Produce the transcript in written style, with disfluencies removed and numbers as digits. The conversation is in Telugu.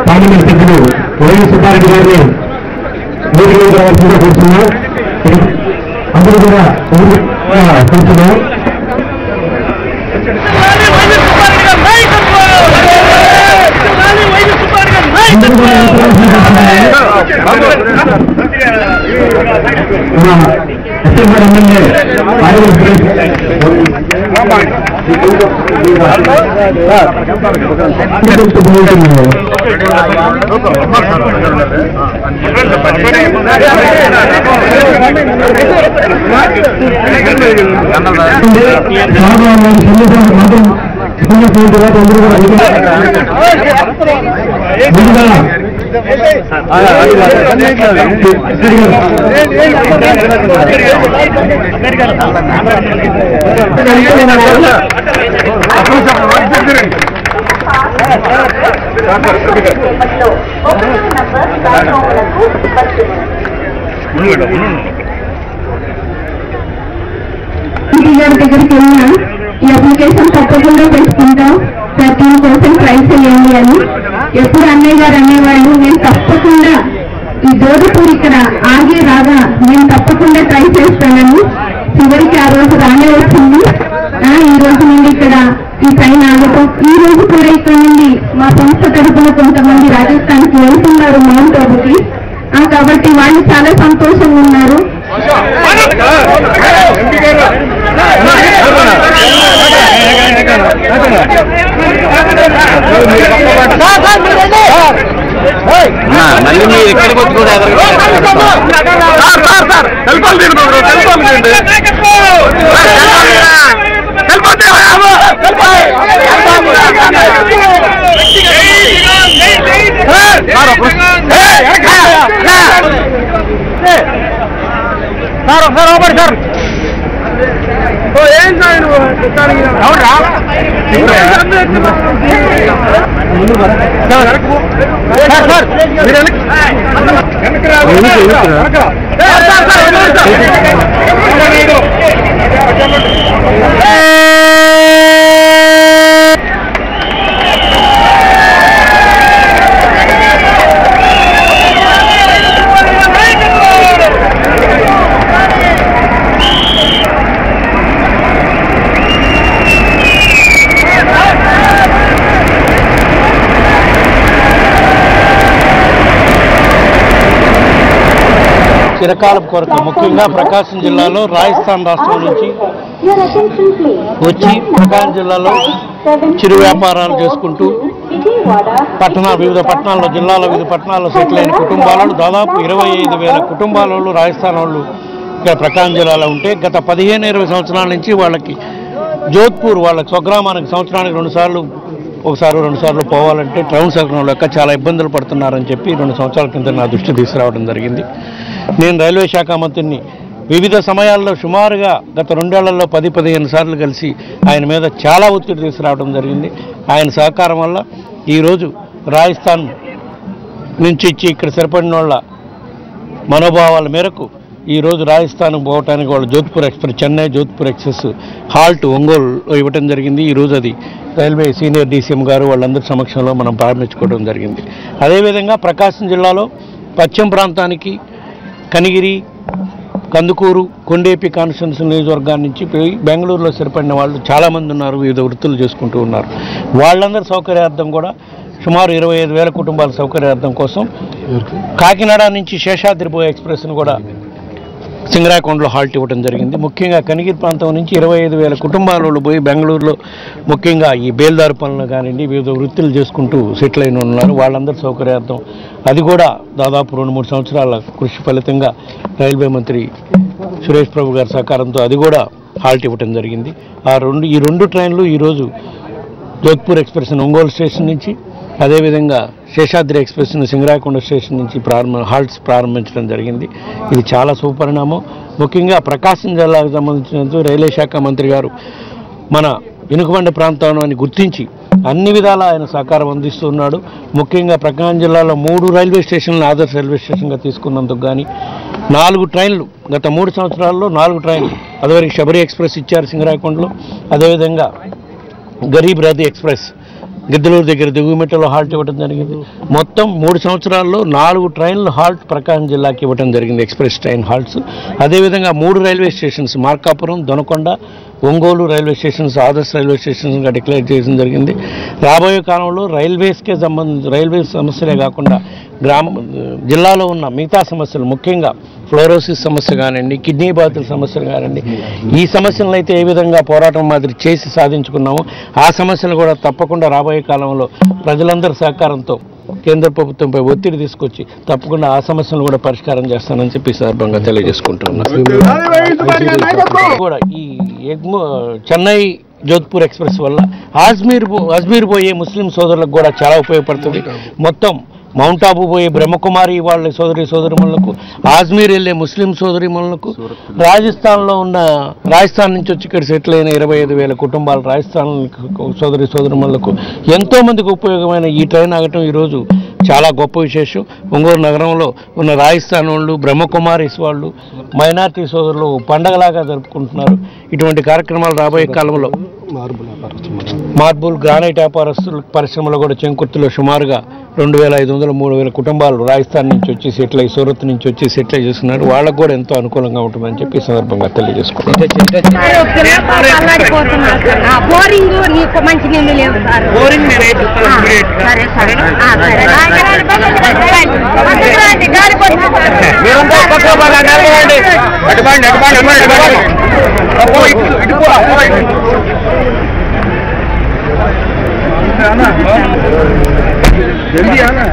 పార్లమెంట్ సభ్యులు వైఎస్ సుబ్బారెడ్డి గారిని ఊరికి రావాల్సిందిగా కూర్చున్నాం. అందరూ కూడా కూర్చున్నాం. ఎమ్మెల్యే దగ్గరికి వెళ్ళినా ఈ అప్లికేషన్ తప్పకుండా పెట్టుకుంటాం, 13% ట్రై చేయండి అని ఎప్పుడు అన్నయ్య గారు అనేవాళ్ళు. నేను తప్పకుండా ఈ జోధపూర్ ఇక్కడ ఆగే రాగా నేను తప్పకుండా ట్రై చేస్తానని. చివరికి ఆ రోజు రానే వచ్చింది. ఈ రోజు నుండి ఇక్కడ ఈ ట్రైన్ ఆగటం, ఈ రోజు కూడా ఇక్కడ నుండి మా సంస్థ తరఫున కొంతమంది రాజస్థాన్కి వెళ్తున్నారు మౌంట్ ఆబుకి. కాబట్టి వాళ్ళు చాలా సంతోషంగా ఉన్నారు. మళ్ళీ మీరు ఎక్కడికి వచ్చుకోలేదు. చిరకాలం కొరకు ముఖ్యంగా ప్రకాశం జిల్లాలో రాజస్థాన్ రాష్ట్రం నుంచి వచ్చి ప్రకాశం జిల్లాలో చిరు వ్యాపారాలు చేసుకుంటూ వివిధ పట్టణాల్లో జిల్లాలో వివిధ పట్టణాల్లో సెటిల్ అయిన కుటుంబాలలో దాదాపు 25,000 కుటుంబాలలో రాజస్థాన్ వాళ్ళు ఇక్కడ ప్రకాశం జిల్లాలో ఉంటే గత 15-20 సంవత్సరాల నుంచి వాళ్ళకి జోధ్పూర్ వాళ్ళ స్వగ్రామానికి సంవత్సరానికి 2 సార్లు పోవాలంటే టౌన్ సర్కిల్ లెక్క చాలా ఇబ్బందులు పడుతున్నారని చెప్పి 2 సంవత్సరాల కింద నా దృష్టి తీసుకురావడం జరిగింది. నేను రైల్వే శాఖ మంత్రిని వివిధ సమయాల్లో సుమారుగా గత 2 ఏళ్లలో 10-15 సార్లు కలిసి ఆయన మీద చాలా ఒత్తిడి తీసుకురావడం జరిగింది. ఆయన సహకారం వల్ల ఈరోజు రాజస్థాన్ నుంచి ఇచ్చి ఇక్కడ సరిపడిన వాళ్ళ మనోభావాల మేరకు ఈరోజు రాజస్థాన్ పోవటానికి వాళ్ళు Jodhpur express Chennai Jodhpur express halt Ongole ఇవ్వడం జరిగింది. ఈరోజు అది రైల్వే సీనియర్ డీసీఎం గారు వాళ్ళందరి సమక్షంలో మనం ప్రారంభించుకోవడం జరిగింది. అదేవిధంగా ప్రకాశం జిల్లాలో పశ్చిమ ప్రాంతానికి కనిగిరి, కందుకూరు, కొండేపి కాన్స్టిట్యున్సీ నియోజకవర్గాన్ని నుంచి పోయి బెంగళూరులో స్థిరపడిన వాళ్ళు చాలామంది ఉన్నారు, వివిధ వృత్తులు చేసుకుంటూ ఉన్నారు. వాళ్ళందరి సౌకర్యార్థం కూడా సుమారు 25,000 కుటుంబాల సౌకర్యార్థం కోసం కాకినాడ నుంచి శేషాద్రి పోయే ఎక్స్ప్రెస్ను కూడా సింగరాకొండలో హాల్ట్ ఇవ్వడం జరిగింది. ముఖ్యంగా కనిగిరి ప్రాంతం నుంచి 25,000 కుటుంబాలలో పోయి బెంగళూరులో ముఖ్యంగా ఈ బేల్దారు పనులు కానివ్వండి వివిధ వృత్తులు చేసుకుంటూ సెటిల్ అయిన ఉన్నారు. వాళ్ళందరి సౌకర్యార్థం అది కూడా దాదాపు 2-3 సంవత్సరాల కృషి ఫలితంగా రైల్వే మంత్రి సురేష్ ప్రభు గారి సహకారంతో అది కూడా హాల్ట్ ఇవ్వడం జరిగింది. ఈ రెండు ట్రైన్లు ఈరోజు జోధ్పూర్ ఎక్స్ప్రెస్ని ఒంగోలు స్టేషన్ నుంచి అదేవిధంగా శేషాద్రి ఎక్స్ప్రెస్ని సింగరాకొండ స్టేషన్ నుంచి హాల్ట్స్ ప్రారంభించడం జరిగింది. ఇది చాలా శుభపరిణామం. ముఖ్యంగా ప్రకాశం జిల్లాకు సంబంధించినందుకు రైల్వే శాఖ మంత్రి గారు మన వెనుకబండ ప్రాంతాన్ని గుర్తించి అన్ని విధాలా ఆయన సహకారం అందిస్తున్నాడు. ముఖ్యంగా ప్రకాశం జిల్లాలో 3 రైల్వే స్టేషన్లు ఆదర్శ రైల్వే స్టేషన్గా తీసుకున్నందుకు కానీ 4 ట్రైన్లు గత 3 సంవత్సరాల్లో 4 ట్రైన్లు అదివరకు శబరి ఎక్స్ప్రెస్ ఇచ్చారు సింగరాకొండలో, అదేవిధంగా గరీబ్ రథ్ ఎక్స్ప్రెస్ గిద్దలూరు దగ్గర దిగుమెట్టలో హాల్ట్ ఇవ్వడం జరిగింది. మొత్తం 3 సంవత్సరాల్లో 4 ట్రైన్లు హాల్ట్ ప్రకాశం జిల్లాకి ఇవ్వడం జరిగింది, ఎక్స్ప్రెస్ ట్రైన్ హాల్ట్స్. అదేవిధంగా 3 railway stations Markapuram, Donakonda, Ongole railway stations ఆదర్శ రైల్వే స్టేషన్స్గా డిక్లేర్ చేయడం జరిగింది. రాబోయే కాలంలో రైల్వేస్కే రైల్వే సమస్యలే కాకుండా జిల్లాలో ఉన్న మిగతా సమస్యలు, ముఖ్యంగా ఫ్లోరోసిస్ సమస్య కానివ్వండి, కిడ్నీ బాధితుల సమస్యలు కానివ్వండి, ఈ సమస్యలను అయితే ఏ విధంగా పోరాటం మాదిరి చేసి సాధించుకున్నామో ఆ సమస్యలు కూడా తప్పకుండా రాబోయే కాలంలో ప్రజలందరి సహకారంతో కేంద్ర ప్రభుత్వంపై ఒత్తిడి తీసుకొచ్చి తప్పకుండా ఆ సమస్యలను కూడా పరిష్కారం చేస్తానని చెప్పి సందర్భంగా తెలియజేసుకుంటున్నాను. కూడా ఈ చెన్నై జోధ్పూర్ ఎక్స్ప్రెస్ వల్ల అజ్మీర్ పోయే ముస్లిం సోదరులకు కూడా చాలా ఉపయోగపడుతుంది. మొత్తం మౌంట్ ఆబు పోయే బ్రహ్మకుమారి వాళ్ళ సోదరిమణులకు, అజ్మీర్ వెళ్ళే ముస్లిం సోదరిమణులకు, రాజస్థాన్ నుంచి వచ్చి ఇక్కడ సెటిల్ అయిన 25,000 కుటుంబాలు రాజస్థాన్ సోదరిమణులకు ఎంతోమందికి ఉపయోగమైన ఈ ట్రైన్ ఆగటం ఈరోజు చాలా గొప్ప విశేషం. ఒంగోలు నగరంలో ఉన్న రాజస్థాన్ వాళ్ళు, బ్రహ్మకుమారీస్ వాళ్ళు, మైనార్టీ సోదరులు పండగలాగా జరుపుకుంటున్నారు. ఇటువంటి కార్యక్రమాలు రాబోయే కాలంలో మార్బుల్ గ్రానైట్ వ్యాపారస్తుల పరిశ్రమలో కూడా చెంకుర్తిలో సుమారుగా 2,500-3,000 కుటుంబాలు రాజస్థాన్ నుంచి వచ్చి సెటిల్ అయ్యి, సూరత్ నుంచి వచ్చి సెటిల్ అయ్యి చేస్తున్నారు. వాళ్ళకు కూడా ఎంతో అనుకూలంగా ఉంటుందని చెప్పి ఈ సందర్భంగా తెలియజేసుకున్నాను. जल्दी आना।